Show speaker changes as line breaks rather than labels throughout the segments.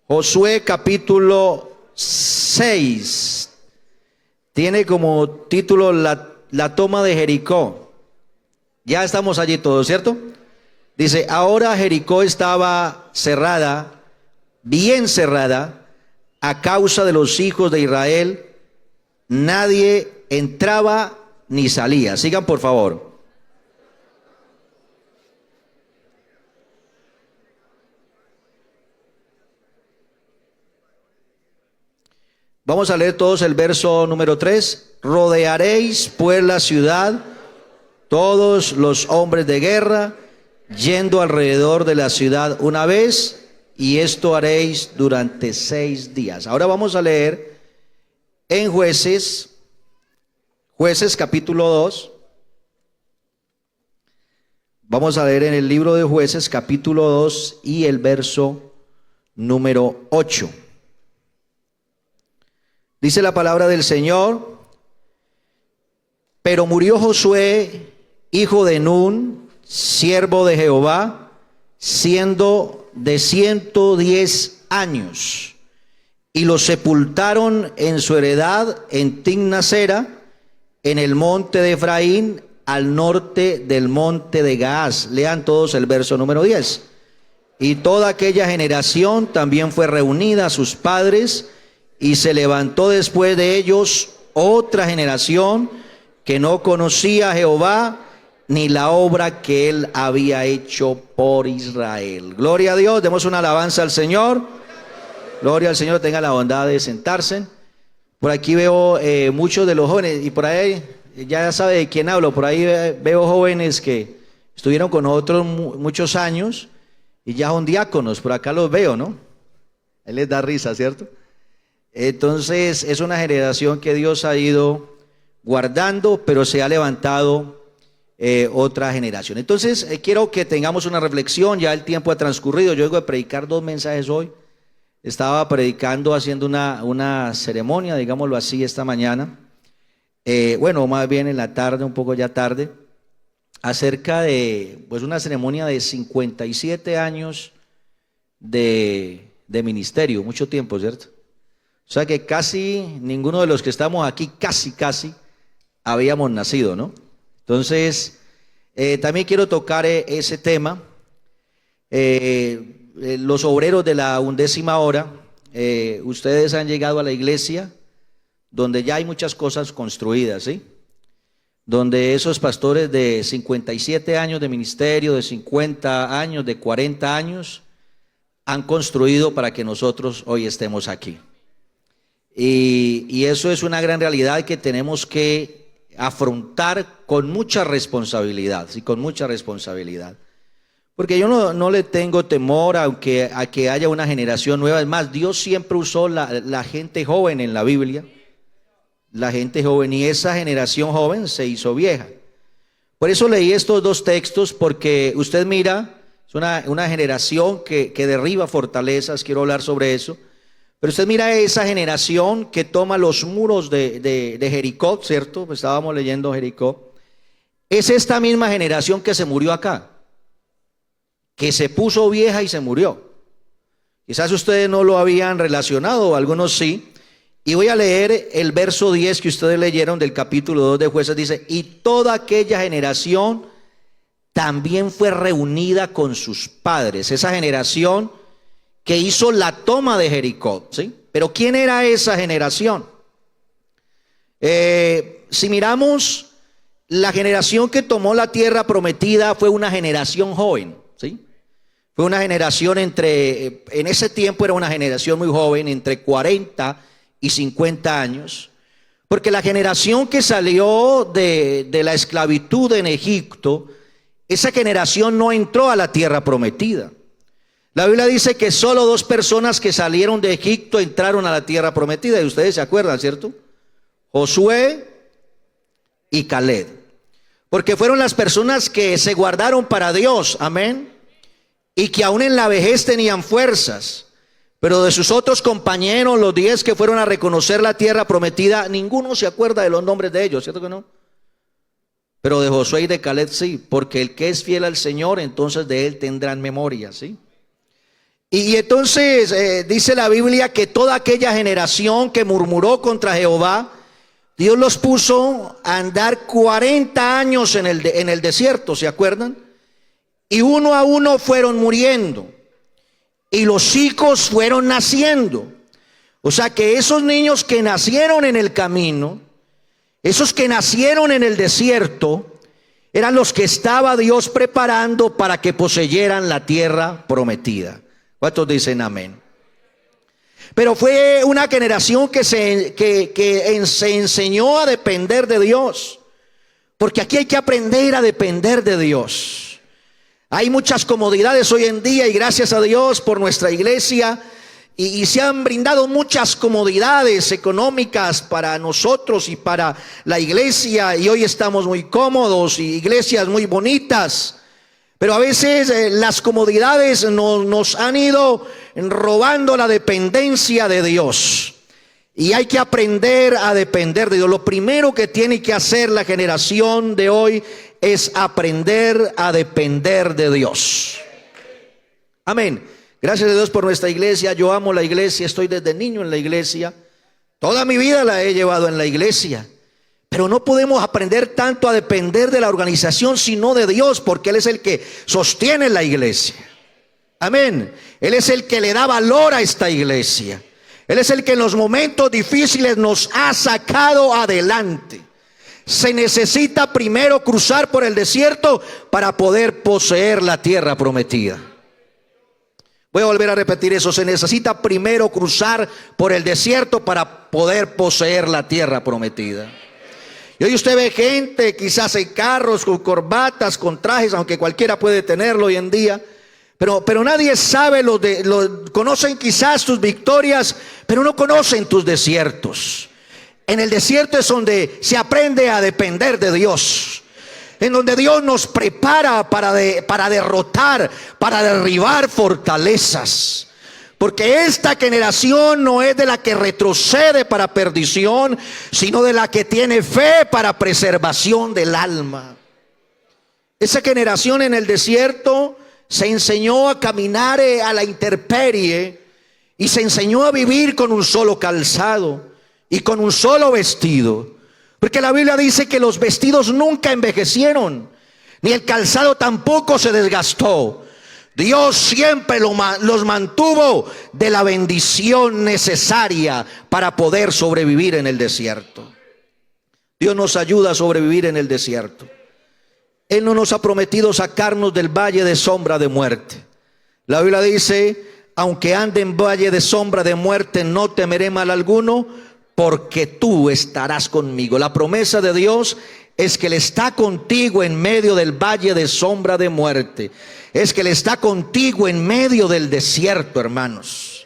Josué capítulo 6. Tiene como título la toma de Jericó. Ya estamos allí todos, ¿cierto? Dice, ahora Jericó estaba cerrada, bien cerrada, a causa de los hijos de Israel. Nadie entraba ni salía. Sigan, por favor. Vamos a leer todos el verso número 3. Rodearéis pues la ciudad, todos los hombres de guerra, yendo alrededor de la ciudad una vez, y esto haréis durante 6 días. Ahora vamos a leer en Jueces capítulo 2. Vamos a leer en el libro de Jueces capítulo 2 y el verso número 8. Dice la palabra del Señor: pero murió Josué, hijo de Nun, siervo de Jehová, siendo de 110 años, y lo sepultaron en su heredad en Timnasera, en el monte de Efraín, al norte del monte de Gaas. Lean todos el verso número 10. Y toda aquella generación también fue reunida a sus padres, y se levantó después de ellos otra generación que no conocía a Jehová ni la obra que él había hecho por Israel. Gloria a Dios, demos una alabanza al Señor. Gloria al Señor, tenga la bondad de sentarse. Por aquí veo muchos de los jóvenes, y por ahí ya sabe de quién hablo. Por ahí veo jóvenes que estuvieron con nosotros muchos años y ya son diáconos. Por acá los veo, ¿no? Él les da risa, ¿cierto? Entonces es una generación que Dios ha ido guardando, pero se ha levantado otra generación. Entonces quiero que tengamos una reflexión. Ya el tiempo ha transcurrido. Yo vengo a predicar 2 mensajes hoy. Estaba predicando, haciendo una ceremonia, digámoslo así, esta mañana. Bueno, más bien en la tarde, un poco ya tarde, acerca de pues una ceremonia de 57 años de ministerio. Mucho tiempo, ¿cierto? O sea que casi ninguno de los que estamos aquí, casi habíamos nacido, ¿no? Entonces, también quiero tocar ese tema. Los obreros de la 11ª hora, ustedes han llegado a la iglesia donde ya hay muchas cosas construidas, ¿sí? Donde esos pastores de 57 años de ministerio, de 50 años, de 40 años, han construido para que nosotros hoy estemos aquí. Y eso es una gran realidad que tenemos que afrontar con mucha responsabilidad, sí, con mucha responsabilidad. Porque yo no le tengo temor a que haya una generación nueva. Es más, Dios siempre usó la gente joven en la Biblia, la gente joven, y esa generación joven se hizo vieja. Por eso leí estos 2 textos, porque usted mira, es una generación que derriba fortalezas. Quiero hablar sobre eso. Pero usted mira esa generación que toma los muros de Jericó, ¿cierto? Pues estábamos leyendo Jericó. Es esta misma generación que se murió acá, que se puso vieja y se murió. Quizás ustedes no lo habían relacionado, algunos sí. Y voy a leer el verso 10 que ustedes leyeron del capítulo 2 de Jueces. Dice, y toda aquella generación también fue reunida con sus padres. Esa generación que hizo la toma de Jericó, ¿sí? Pero ¿quién era esa generación? Si miramos, la generación que tomó la tierra prometida fue una generación joven, ¿sí? Fue una generación en ese tiempo era una generación muy joven, entre 40 y 50 años, porque la generación que salió de la esclavitud en Egipto, esa generación no entró a la tierra prometida. La Biblia dice que solo 2 personas que salieron de Egipto entraron a la tierra prometida, y ustedes se acuerdan, ¿cierto? Josué y Caleb, porque fueron las personas que se guardaron para Dios, amén, y que aún en la vejez tenían fuerzas. Pero de sus otros compañeros, los 10 que fueron a reconocer la tierra prometida, ninguno se acuerda de los nombres de ellos, ¿cierto que no? Pero de Josué y de Caleb sí, porque el que es fiel al Señor, entonces de él tendrán memoria, ¿sí? Y entonces dice la Biblia que toda aquella generación que murmuró contra Jehová, Dios los puso a andar 40 años en el desierto, ¿se acuerdan? Y uno a uno fueron muriendo y los hijos fueron naciendo. O sea que esos niños que nacieron en el camino, esos que nacieron en el desierto, eran los que estaba Dios preparando para que poseyeran la tierra prometida. ¿Cuántos dicen amén? Pero fue una generación que se enseñó a depender de Dios. Porque aquí hay que aprender a depender de Dios. Hay muchas comodidades hoy en día y gracias a Dios por nuestra iglesia. Y se han brindado muchas comodidades económicas para nosotros y para la iglesia. Y hoy estamos muy cómodos y iglesias muy bonitas. Pero a veces las comodidades nos han ido robando la dependencia de Dios. Y hay que aprender a depender de Dios. Lo primero que tiene que hacer la generación de hoy es aprender a depender de Dios. Amén. Gracias a Dios por nuestra iglesia. Yo amo la iglesia, estoy desde niño en la iglesia. Toda mi vida la he llevado en la iglesia. Pero no podemos aprender tanto a depender de la organización, sino de Dios, porque Él es el que sostiene la iglesia. Amén. Él es el que le da valor a esta iglesia. Él es el que en los momentos difíciles nos ha sacado adelante. Se necesita primero cruzar por el desierto para poder poseer la tierra prometida. Voy a volver a repetir eso. Se necesita primero cruzar por el desierto para poder poseer la tierra prometida. Y hoy usted ve gente quizás en carros, con corbatas, con trajes, aunque cualquiera puede tenerlo hoy en día. Pero nadie sabe conocen quizás tus victorias, pero no conocen tus desiertos. En el desierto es donde se aprende a depender de Dios. En donde Dios nos prepara para derrotar, para derribar fortalezas. Porque esta generación no es de la que retrocede para perdición, sino de la que tiene fe para preservación del alma. Esa generación en el desierto se enseñó a caminar a la intemperie y se enseñó a vivir con un solo calzado y con un solo vestido. Porque la Biblia dice que los vestidos nunca envejecieron, ni el calzado tampoco se desgastó. Dios siempre los mantuvo de la bendición necesaria para poder sobrevivir en el desierto. Dios nos ayuda a sobrevivir en el desierto. Él no nos ha prometido sacarnos del valle de sombra de muerte. La Biblia dice, aunque ande en valle de sombra de muerte, no temeré mal alguno, porque tú estarás conmigo. La promesa de Dios es que Él está contigo en medio del valle de sombra de muerte. Es que Él está contigo en medio del desierto, hermanos.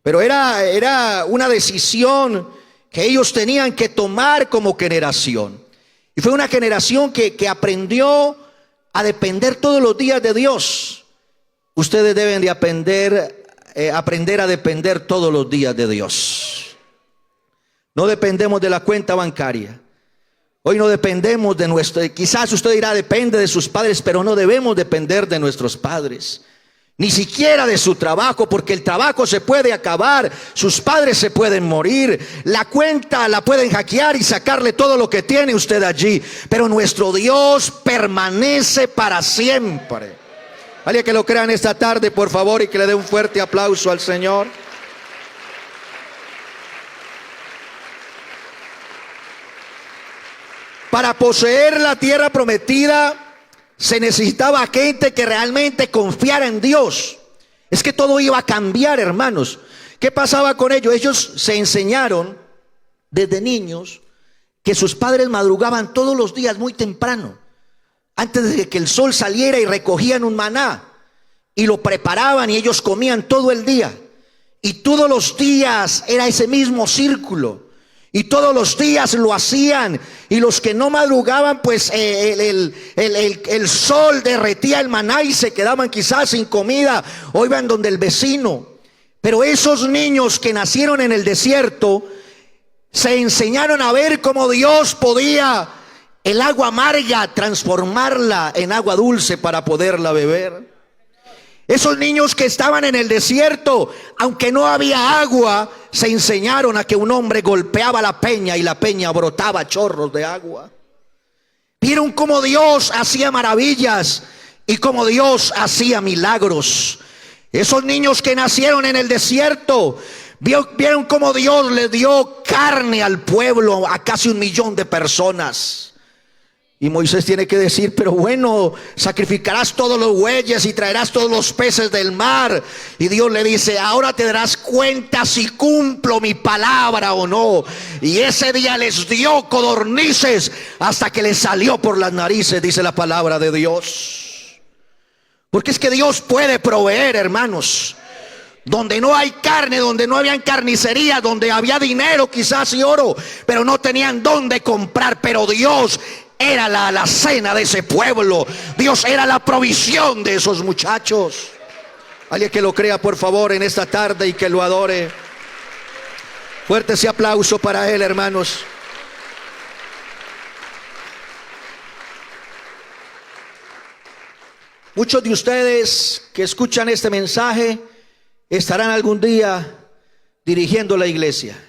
Pero era una decisión que ellos tenían que tomar como generación. Y fue una generación que aprendió a depender todos los días de Dios. Ustedes deben de aprender a depender todos los días de Dios. No dependemos de la cuenta bancaria. Hoy no dependemos de quizás usted dirá, depende de sus padres, pero no debemos depender de nuestros padres. Ni siquiera de su trabajo, porque el trabajo se puede acabar, sus padres se pueden morir, la cuenta la pueden hackear y sacarle todo lo que tiene usted allí. Pero nuestro Dios permanece para siempre. Alguien que lo crea en esta tarde, por favor, y que le dé un fuerte aplauso al Señor. Para poseer la tierra prometida se necesitaba gente que realmente confiara en Dios. Es que todo iba a cambiar, hermanos. ¿Qué pasaba con ellos? Ellos se enseñaron desde niños que sus padres madrugaban todos los días muy temprano, antes de que el sol saliera, y recogían un maná y lo preparaban y ellos comían todo el día. Y todos los días era ese mismo círculo. Y todos los días lo hacían. Y los que no madrugaban, pues el sol derretía el maná y se quedaban quizás sin comida, o iban donde el vecino. Pero esos niños que nacieron en el desierto se enseñaron a ver cómo Dios podía el agua amarga transformarla en agua dulce para poderla beber. Esos niños que estaban en el desierto, aunque no había agua, se enseñaron a que un hombre golpeaba la peña y la peña brotaba chorros de agua. Vieron cómo Dios hacía maravillas y cómo Dios hacía milagros. Esos niños que nacieron en el desierto, vieron cómo Dios le dio carne al pueblo, a casi 1 millón de personas. Y Moisés tiene que decir, pero bueno, sacrificarás todos los bueyes y traerás todos los peces del mar. Y Dios le dice, ahora te darás cuenta si cumplo mi palabra o no. Y ese día les dio codornices hasta que les salió por las narices, dice la palabra de Dios. Porque es que Dios puede proveer, hermanos. Donde no hay carne, donde no habían carnicería, donde había dinero quizás y oro, pero no tenían dónde comprar. Pero Dios era la alacena de ese pueblo. Dios era la provisión de esos muchachos. Alguien que lo crea, por favor, en esta tarde y que lo adore. Fuerte ese aplauso para él, hermanos. Muchos de ustedes que escuchan este mensaje estarán algún día dirigiendo la iglesia.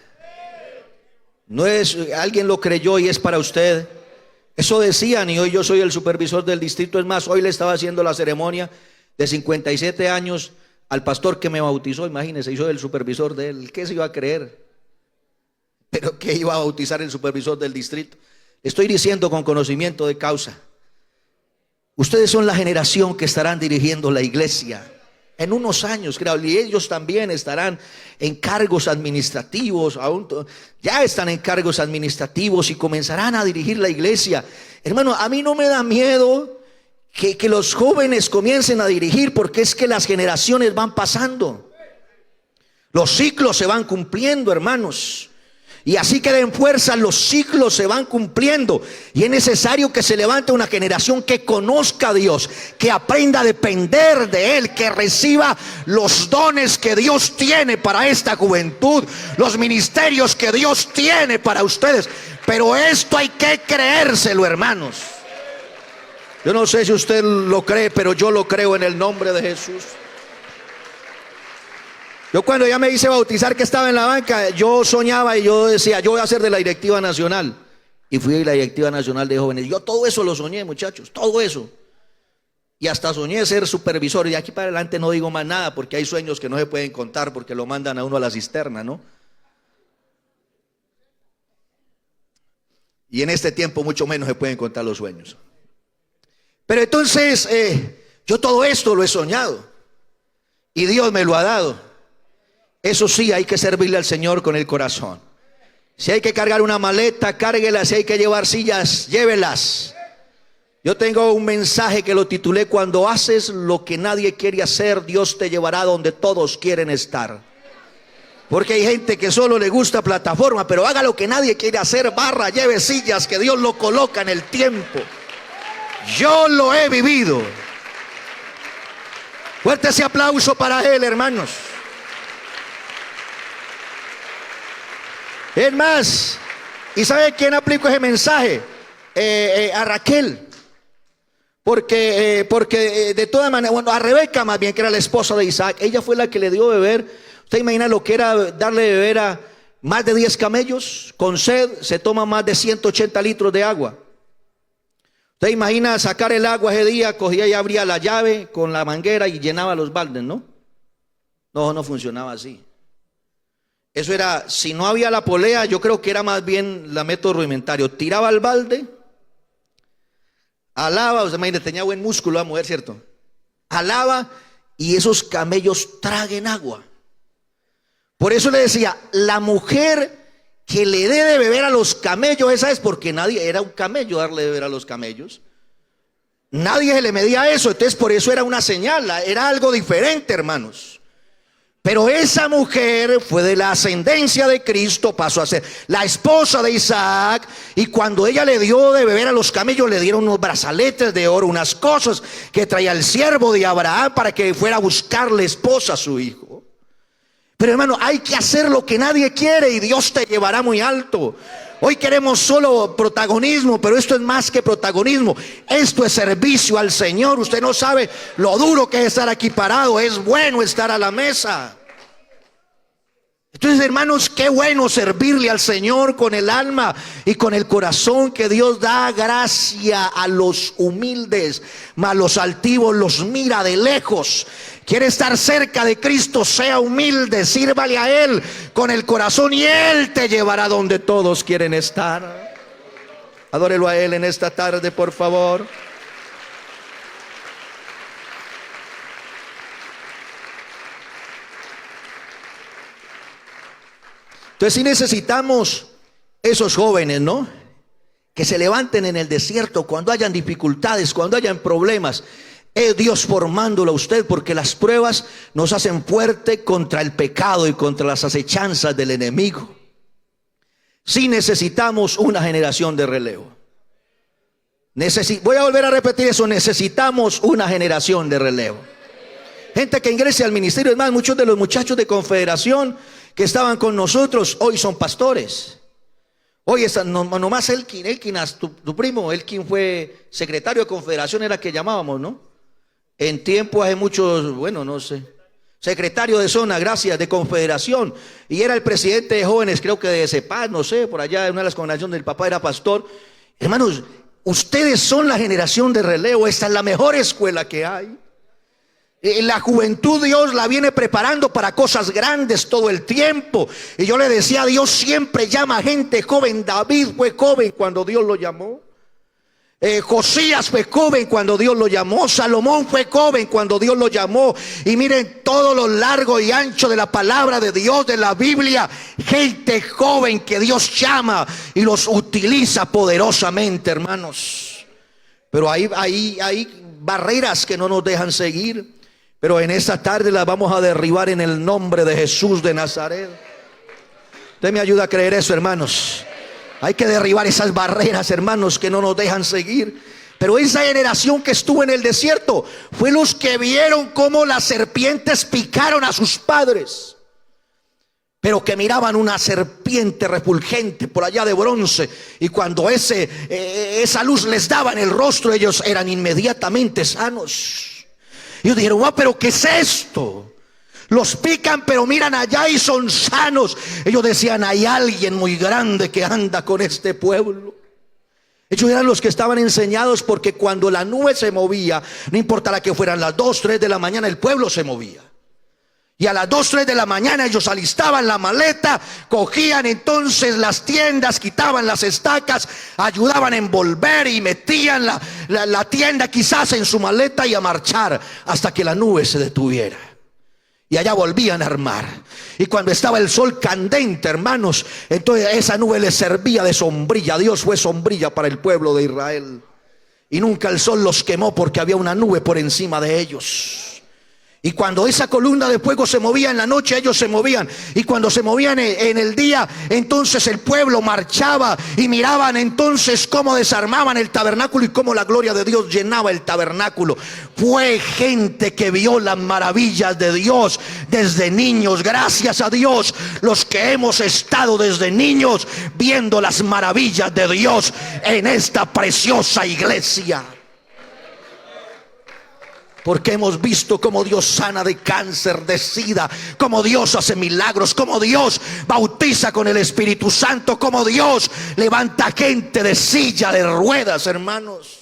No es, alguien lo creyó y es para usted. Eso decían, y hoy yo soy el supervisor del distrito. Es más, hoy le estaba haciendo la ceremonia de 57 años al pastor que me bautizó. Imagínense, yo soy el supervisor de él. ¿Qué se iba a creer? Pero ¿qué iba a bautizar el supervisor del distrito? Estoy diciendo con conocimiento de causa. Ustedes son la generación que estarán dirigiendo la iglesia en unos años, creo, y ellos también estarán en cargos administrativos, ya están en cargos administrativos y comenzarán a dirigir la iglesia. Hermano, a mí no me da miedo que los jóvenes comiencen a dirigir, porque es que las generaciones van pasando, los ciclos se van cumpliendo, hermanos. Y así que den fuerza, los ciclos se van cumpliendo. Y es necesario que se levante una generación que conozca a Dios, que aprenda a depender de Él, que reciba los dones que Dios tiene para esta juventud, los ministerios que Dios tiene para ustedes. Pero esto hay que creérselo, hermanos. Yo no sé si usted lo cree, pero yo lo creo en el nombre de Jesús. Yo cuando ya me hice bautizar, que estaba en la banca, yo soñaba y yo decía, yo voy a ser de la directiva nacional. Y fui de la directiva nacional de jóvenes. Yo todo eso lo soñé, muchachos, todo eso. Y hasta soñé ser supervisor. Y de aquí para adelante no digo más nada, porque hay sueños que no se pueden contar, porque lo mandan a uno a la cisterna, ¿no? Y en este tiempo mucho menos se pueden contar los sueños. Pero entonces, yo todo esto lo he soñado. Y Dios me lo ha dado. Eso sí, hay que servirle al Señor con el corazón. Si hay que cargar una maleta, cárguela. Si hay que llevar sillas, llévelas. Yo tengo un mensaje que lo titulé: cuando haces lo que nadie quiere hacer, Dios te llevará donde todos quieren estar. Porque hay gente que solo le gusta plataforma, pero haga lo que nadie quiere hacer, barra, lleve sillas, que Dios lo coloca en el tiempo. Yo lo he vivido. Fuerte ese aplauso para él, hermanos. Es más, ¿y sabe quién aplicó ese mensaje? A Raquel. Porque de todas maneras, bueno, a Rebeca más bien, que era la esposa de Isaac. Ella fue la que le dio beber. ¿Usted imagina lo que era darle de beber a más de 10 camellos? Con sed se toma más de 180 litros de agua. ¿Usted imagina sacar el agua ese día? Cogía y abría la llave con la manguera y llenaba los baldes, ¿no? No, no funcionaba así. Eso era, si no había la polea, yo creo que era más bien la método rudimentario. Tiraba el balde, alaba, o sea, imagínate, tenía buen músculo la mujer, ¿cierto? Alaba y esos camellos traguen agua. Por eso le decía, la mujer que le dé de beber a los camellos, esa es porque nadie, era un camello darle de beber a los camellos. Nadie se le medía eso, entonces por eso era una señal, era algo diferente, hermanos. Pero esa mujer fue de la ascendencia de Cristo, pasó a ser la esposa de Isaac. Y cuando ella le dio de beber a los camellos, le dieron unos brazaletes de oro, unas cosas que traía el siervo de Abraham para que fuera a buscarle esposa a su hijo. Pero hermano, hay que hacer lo que nadie quiere y Dios te llevará muy alto. Hoy queremos solo protagonismo, pero esto es más que protagonismo. Esto es servicio al Señor. Usted no sabe lo duro que es estar aquí parado. Es bueno estar a la mesa. Entonces, hermanos, qué bueno servirle al Señor con el alma y con el corazón, que Dios da gracia a los humildes, mas los altivos los mira de lejos. Quiere estar cerca de Cristo, sea humilde, sírvale a Él con el corazón y Él te llevará donde todos quieren estar. Adórelo a Él en esta tarde, por favor. Entonces sí necesitamos esos jóvenes, ¿no? Que se levanten en el desierto cuando hayan dificultades, cuando hayan problemas. Es Dios formándolo a usted, porque las pruebas nos hacen fuerte contra el pecado y contra las acechanzas del enemigo. Sí necesitamos una generación de relevo. Voy a volver a repetir eso, necesitamos una generación de relevo. Gente que ingrese al ministerio. Es más, muchos de los muchachos de Confederación que estaban con nosotros hoy son pastores. Hoy están, nomás Elkin, tu primo, Elkin fue secretario de Confederación, era que llamábamos, ¿no? En tiempo hace muchos, bueno, no sé, secretario de zona, gracias, de Confederación, y era el presidente de jóvenes, creo que de CEPAD, no sé, por allá en una de las congregaciones del papá era pastor. Hermanos, ustedes son la generación de relevo. Esta es la mejor escuela que hay. La juventud Dios la viene preparando para cosas grandes todo el tiempo. Y yo le decía, Dios siempre llama a gente joven. David fue joven cuando Dios lo llamó. Josías fue joven cuando Dios lo llamó. Salomón fue joven cuando Dios lo llamó. Y miren todo lo largo y ancho de la palabra de Dios, de la Biblia. Gente joven que Dios llama y los utiliza poderosamente, hermanos. Pero hay barreras que no nos dejan seguir. Pero en esta tarde las vamos a derribar en el nombre de Jesús de Nazaret. Usted me ayuda a creer eso, hermanos. Hay que derribar esas barreras, hermanos, que no nos dejan seguir. Pero esa generación que estuvo en el desierto fue los que vieron cómo las serpientes picaron a sus padres, pero que miraban una serpiente refulgente por allá de bronce, y cuando esa luz les daba en el rostro, ellos eran inmediatamente sanos. Ellos dijeron, pero ¿qué es esto? Los pican, pero miran allá y son sanos. Ellos decían, hay alguien muy grande que anda con este pueblo. Ellos eran los que estaban enseñados, porque cuando la nube se movía, no importara que fueran las 2, 3 de la mañana, el pueblo se movía. Y a las 2, 3 de la mañana ellos alistaban la maleta, cogían entonces las tiendas, quitaban las estacas, ayudaban a envolver y metían la tienda quizás en su maleta y a marchar hasta que la nube se detuviera. Y allá volvían a armar. Y cuando estaba el sol candente, hermanos, entonces esa nube les servía de sombrilla. Dios fue sombrilla para el pueblo de Israel. Y nunca el sol los quemó, porque había una nube por encima de ellos. Y cuando esa columna de fuego se movía en la noche, ellos se movían. Y cuando se movían en el día, entonces el pueblo marchaba. Y miraban entonces cómo desarmaban el tabernáculo y cómo la gloria de Dios llenaba el tabernáculo. Fue gente que vio las maravillas de Dios desde niños. Gracias a Dios, los que hemos estado desde niños viendo las maravillas de Dios en esta preciosa iglesia. Porque hemos visto cómo Dios sana de cáncer, de sida, cómo Dios hace milagros, cómo Dios bautiza con el Espíritu Santo, cómo Dios levanta gente de silla de ruedas, hermanos.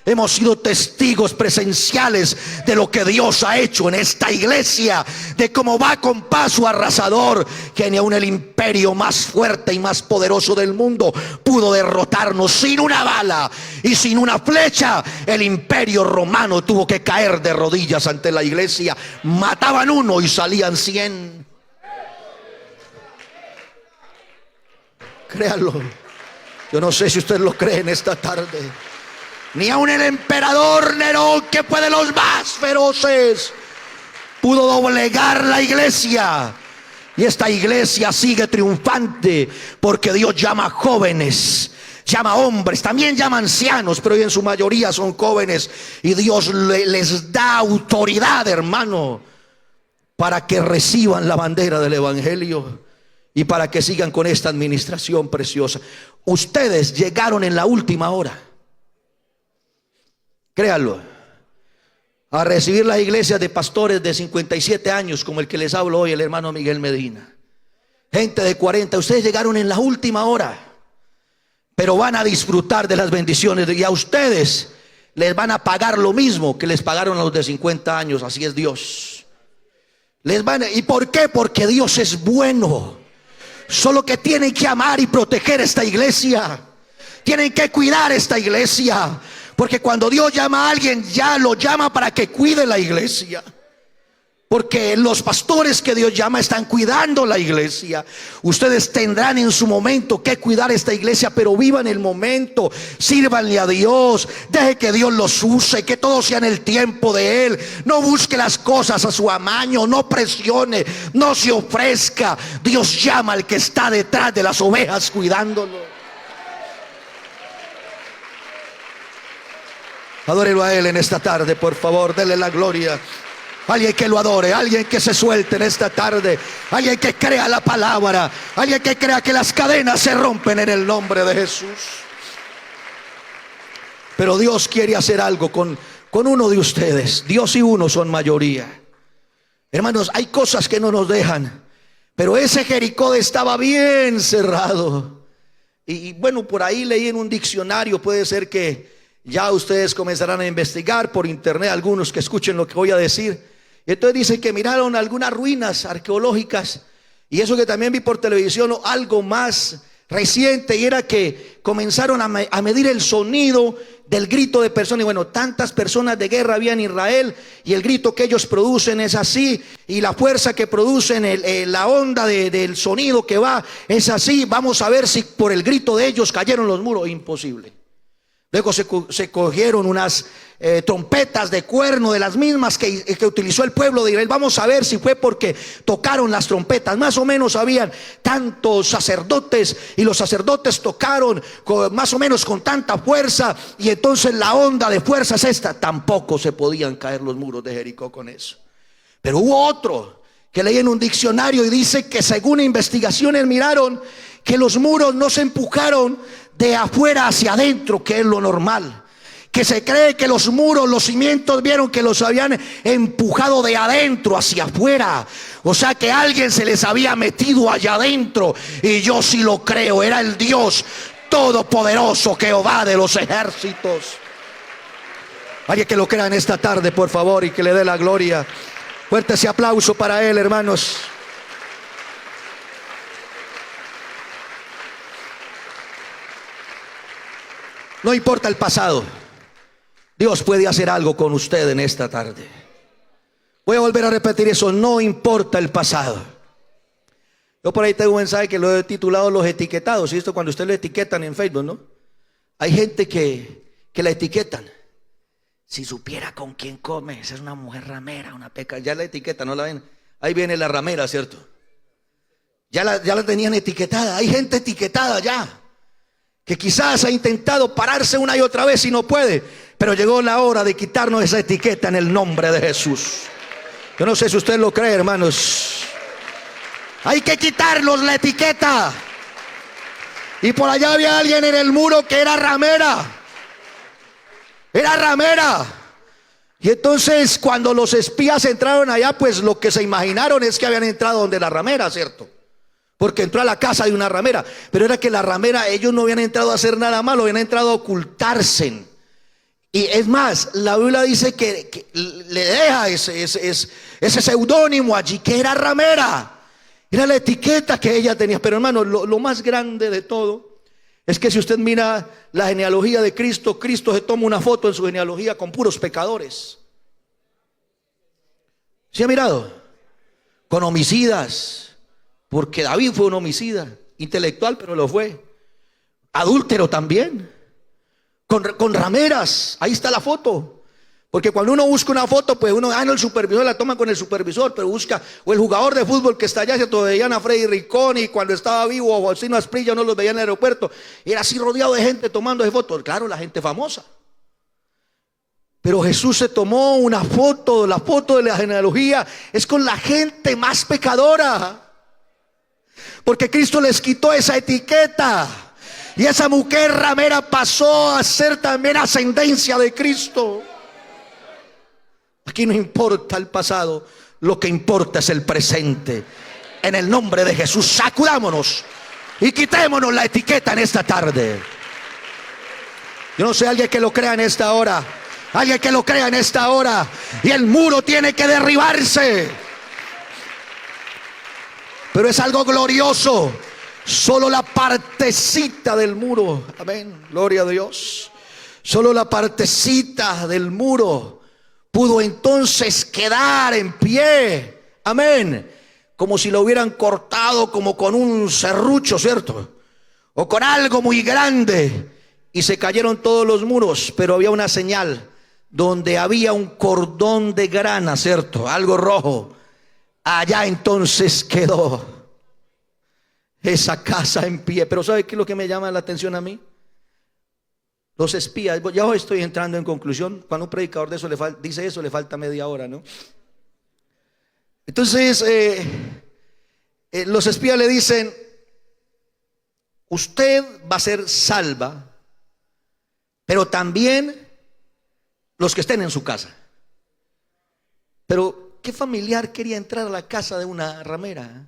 Hemos sido testigos presenciales de lo que Dios ha hecho en esta iglesia, de cómo va con paso arrasador, que ni aun el imperio más fuerte y más poderoso del mundo pudo derrotarnos. Sin una bala y sin una flecha, el imperio romano tuvo que caer de rodillas ante la iglesia. Mataban uno y salían 100. Créanlo. Yo no sé si usted lo cree en esta tarde. Ni aun el emperador Nerón, que fue de los más feroces, pudo doblegar la iglesia. Y esta iglesia sigue triunfante, porque Dios llama jóvenes, llama hombres, también llama ancianos, pero hoy en su mayoría son jóvenes. Y Dios les da autoridad, hermano, para que reciban la bandera del evangelio. y para que sigan con esta administración preciosa. Ustedes llegaron en la última hora, créanlo, a recibir las iglesias de pastores de 57 años como el que les hablo hoy, el hermano Miguel Medina. Gente de 40, ustedes llegaron en la última hora, pero van a disfrutar de las bendiciones, y a ustedes les van a pagar lo mismo que les pagaron a los de 50 años. Así es Dios. ¿Y por qué? Porque Dios es bueno. Solo que tienen que amar y proteger esta iglesia. Tienen que cuidar esta iglesia. Porque cuando Dios llama a alguien, ya lo llama para que cuide la iglesia. Porque los pastores que Dios llama están cuidando la iglesia. Ustedes tendrán en su momento que cuidar esta iglesia, pero vivan el momento, sírvanle a Dios, deje que Dios los use, que todo sea en el tiempo de Él. No busque las cosas a su amaño, no presione, no se ofrezca. Dios llama al que está detrás de las ovejas cuidándolo. Adórelo a Él en esta tarde, por favor, denle la gloria. Alguien que lo adore, alguien que se suelte en esta tarde, alguien que crea la palabra, alguien que crea que las cadenas se rompen en el nombre de Jesús. Pero Dios quiere hacer algo con uno de ustedes. Dios y uno son mayoría. Hermanos, hay cosas que no nos dejan, pero ese Jericó estaba bien cerrado. Y bueno, por ahí leí en un diccionario, puede ser que ya ustedes comenzarán a investigar por internet, algunos que escuchen lo que voy a decir. Y entonces dicen que miraron algunas ruinas arqueológicas, y eso que también vi por televisión, o algo más reciente, y era que comenzaron a medir el sonido del grito de personas. Y bueno, tantas personas de guerra había en Israel, y el grito que ellos producen es así, y la fuerza que producen, la onda del sonido que va es así. Vamos a ver si por el grito de ellos cayeron los muros. Imposible. Luego se cogieron unas trompetas de cuerno, de las mismas que utilizó el pueblo de Israel. Vamos a ver si fue porque tocaron las trompetas. Más o menos habían tantos sacerdotes, y los sacerdotes tocaron más o menos con tanta fuerza, y entonces la onda de fuerza es esta. Tampoco se podían caer los muros de Jericó con eso. Pero hubo otro que leí en un diccionario, y dice que según investigaciones miraron que los muros no se empujaron de afuera hacia adentro, que es lo normal. Que se cree que los muros, los cimientos, vieron que los habían empujado de adentro hacia afuera. O sea que alguien se les había metido allá adentro. Y yo sí lo creo, era el Dios todopoderoso, Jehová de los ejércitos. Alguien que lo crea en esta tarde, por favor, y que le dé la gloria. Fuerte ese aplauso para Él, hermanos. No importa el pasado, Dios puede hacer algo con usted en esta tarde. Voy a volver a repetir eso, no importa el pasado. Yo por ahí tengo un mensaje que lo he titulado Los etiquetados. Y esto cuando usted lo etiquetan en Facebook, ¿no? Hay gente que la etiquetan. Si supiera con quién come, esa es una mujer ramera, una peca. Ya la etiqueta, ¿no la ven? Ahí viene la ramera, ¿cierto? Ya la tenían etiquetada. Hay gente etiquetada ya, que quizás ha intentado pararse una y otra vez y no puede, pero llegó la hora de quitarnos esa etiqueta en el nombre de Jesús. Yo no sé si usted lo cree, hermanos. Hay que quitarnos la etiqueta. Y por allá había alguien en el muro que era ramera. Era ramera. Y entonces cuando los espías entraron allá, pues lo que se imaginaron es que habían entrado donde la ramera, ¿cierto? Porque entró a la casa de una ramera. Pero era que la ramera, ellos no habían entrado a hacer nada malo, habían entrado a ocultarse. Y es más, la Biblia dice que le deja ese seudónimo allí, que era ramera. Era la etiqueta que ella tenía. Pero hermano, lo más grande de todo es que si usted mira la genealogía de Cristo, Cristo se toma una foto en su genealogía con puros pecadores. ¿Sí ha mirado? Con homicidas. Porque David fue un homicida, intelectual, pero lo fue. Adúltero también. Con rameras, ahí está la foto. Porque cuando uno busca una foto, pues uno, el supervisor la toma con el supervisor, pero busca, o el jugador de fútbol que está allá, se veían a Freddy Ricconi, y cuando estaba vivo, o Alcino Asprilla, no los veía en el aeropuerto. Era así rodeado de gente tomando de fotos. Claro, la gente famosa. Pero Jesús se tomó una foto, la foto de la genealogía, es con la gente más pecadora. porque Cristo les quitó esa etiqueta. Y esa mujer ramera pasó a ser también ascendencia de Cristo. Aquí no importa el pasado, lo que importa es el presente. En el nombre de Jesús, sacudámonos y quitémonos la etiqueta en esta tarde. Yo no sé, alguien que lo crea en esta hora. Alguien que lo crea en esta hora. Y el muro tiene que derribarse. Pero es algo glorioso. Solo la partecita del muro. Amén. Gloria a Dios. Solo la partecita del muro pudo entonces quedar en pie. Amén. Como si lo hubieran cortado como con un serrucho, ¿cierto? O con algo muy grande. Y se cayeron todos los muros. Pero había una señal donde había un cordón de grana, ¿cierto? Algo rojo. Allá entonces quedó esa casa en pie. Pero ¿sabe qué es lo que me llama la atención a mí? Los espías. Ya hoy estoy entrando en conclusión. Cuando un predicador de eso dice eso, le falta media hora, ¿no? Entonces los espías le dicen: usted va a ser salva, pero también los que estén en su casa. Pero ¿qué familiar quería entrar a la casa de una ramera?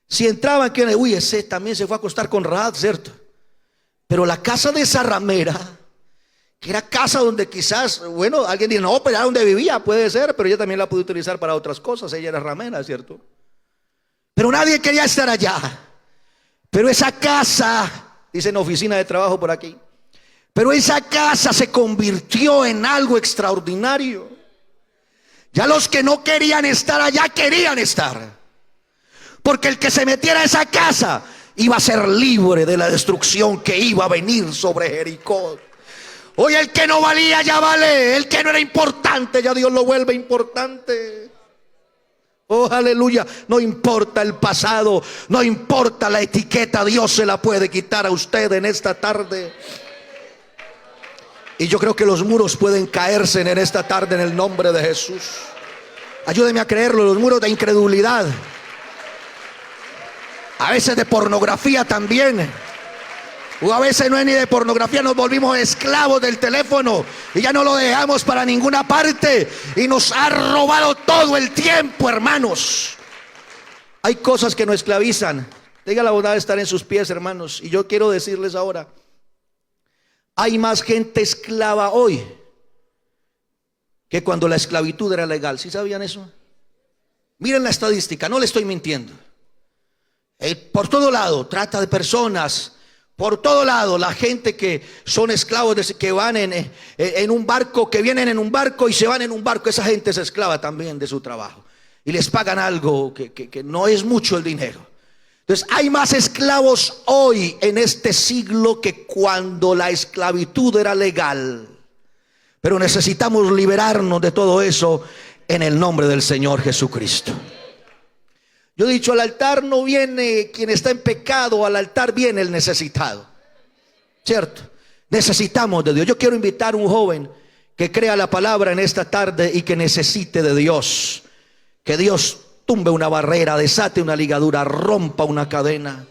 Si entraban, que uy, ese también se fue a acostar con Rahab, ¿cierto? Pero la casa de esa ramera, que era casa donde quizás, bueno, alguien dice, no, pero era donde vivía, puede ser, pero ella también la pudo utilizar para otras cosas. Ella era ramera, ¿cierto? Pero nadie quería estar allá. Pero esa casa, dicen oficina de trabajo por aquí, pero esa casa se convirtió en algo extraordinario. Ya los que no querían estar allá querían estar. Porque el que se metiera a esa casa iba a ser libre de la destrucción que iba a venir sobre Jericó. Hoy el que no valía ya vale. El que no era importante ya Dios lo vuelve importante. Oh, aleluya. No importa el pasado, no importa la etiqueta, Dios se la puede quitar a usted en esta tarde. Y yo creo que los muros pueden caerse en esta tarde en el nombre de Jesús. Ayúdeme a creerlo, los muros de incredulidad. A veces de pornografía también. O a veces no es ni de pornografía, nos volvimos esclavos del teléfono y ya no lo dejamos para ninguna parte. Y nos ha robado todo el tiempo, hermanos. Hay cosas que nos esclavizan. Tenga la bondad de estar en sus pies, hermanos. Y yo quiero decirles ahora, hay más gente esclava hoy que cuando la esclavitud era legal. ¿Sí sabían eso? Miren la estadística, no le estoy mintiendo. Por todo lado, trata de personas. Por todo lado, la gente que son esclavos, que van en un barco, que vienen en un barco y se van en un barco. Esa gente es esclava también de su trabajo. Y les pagan algo que no es mucho el dinero. Entonces hay más esclavos hoy en este siglo que cuando la esclavitud era legal. Pero necesitamos liberarnos de todo eso en el nombre del Señor Jesucristo. Yo he dicho, al altar no viene quien está en pecado, al altar viene el necesitado. ¿Cierto? Necesitamos de Dios. Yo quiero invitar a un joven que crea la palabra en esta tarde y que necesite de Dios. Que Dios tumbe una barrera, desate una ligadura, rompa una cadena.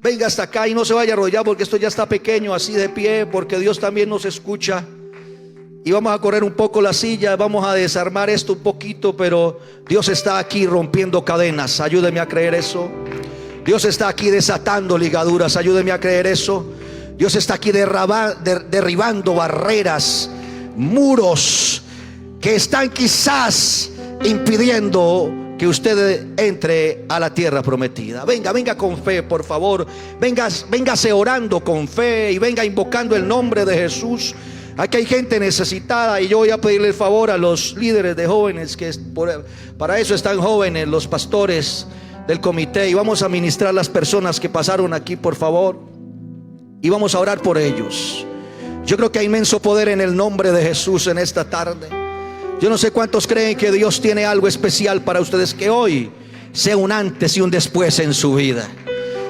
Venga hasta acá y no se vaya a arrodillar porque esto ya está pequeño, así de pie, porque Dios también nos escucha. Y vamos a correr un poco la silla, vamos a desarmar esto un poquito, pero Dios está aquí rompiendo cadenas. Ayúdeme a creer eso. Dios está aquí desatando ligaduras. Ayúdeme a creer eso. Dios está aquí derribando barreras, muros que están quizás impidiendo que usted entre a la tierra prometida. Venga con fe, por favor. Véngase orando con fe y venga invocando el nombre de Jesús. Aquí hay gente necesitada y yo voy a pedirle el favor a los líderes de jóvenes, que para eso están jóvenes, los pastores del comité, y vamos a ministrar a las personas que pasaron aquí, por favor, y vamos a orar por ellos. Yo creo que hay inmenso poder en el nombre de Jesús en esta tarde. Yo no sé cuántos creen que Dios tiene algo especial para ustedes, que hoy sea un antes y un después en su vida.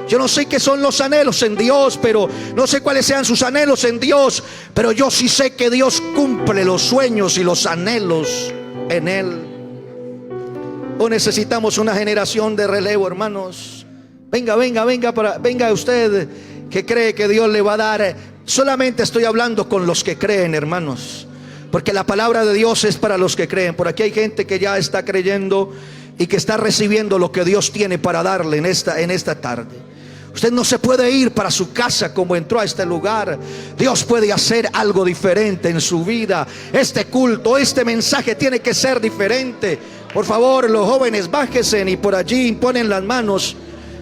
Yo no sé qué son los anhelos en Dios, pero no sé cuáles sean sus anhelos en Dios, pero yo sí sé que Dios cumple los sueños y los anhelos en Él. O necesitamos una generación de relevo, hermanos. Venga usted que cree que Dios le va a dar. Solamente estoy hablando con los que creen, hermanos, porque la palabra de Dios es para los que creen. Por aquí hay gente que ya está creyendo y que está recibiendo lo que Dios tiene para darle en esta tarde. Usted no se puede ir para su casa como entró a este lugar. Dios puede hacer algo diferente en su vida. Este culto, este mensaje tiene que ser diferente. Por favor, los jóvenes, bájense y por allí imponen las manos.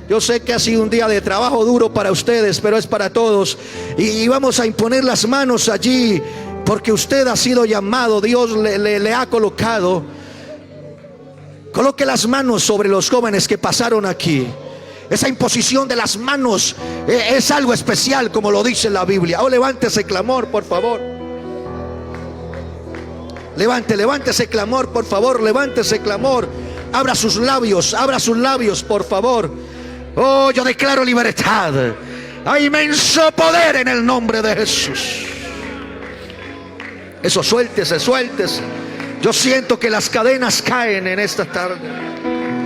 Yo sé que ha sido un día de trabajo duro para ustedes, pero es para todos. Y vamos a imponer las manos allí, porque usted ha sido llamado. Dios le ha colocado. Coloque las manos sobre los jóvenes que pasaron aquí. Esa imposición de las manos es algo especial, como lo dice la Biblia. Oh, levante ese clamor, por favor. Levante ese clamor, por favor. Levante ese clamor. Abra sus labios, por favor. Oh, yo declaro libertad. Hay inmenso poder en el nombre de Jesús. Eso, suéltese. Yo siento que las cadenas caen en esta tarde.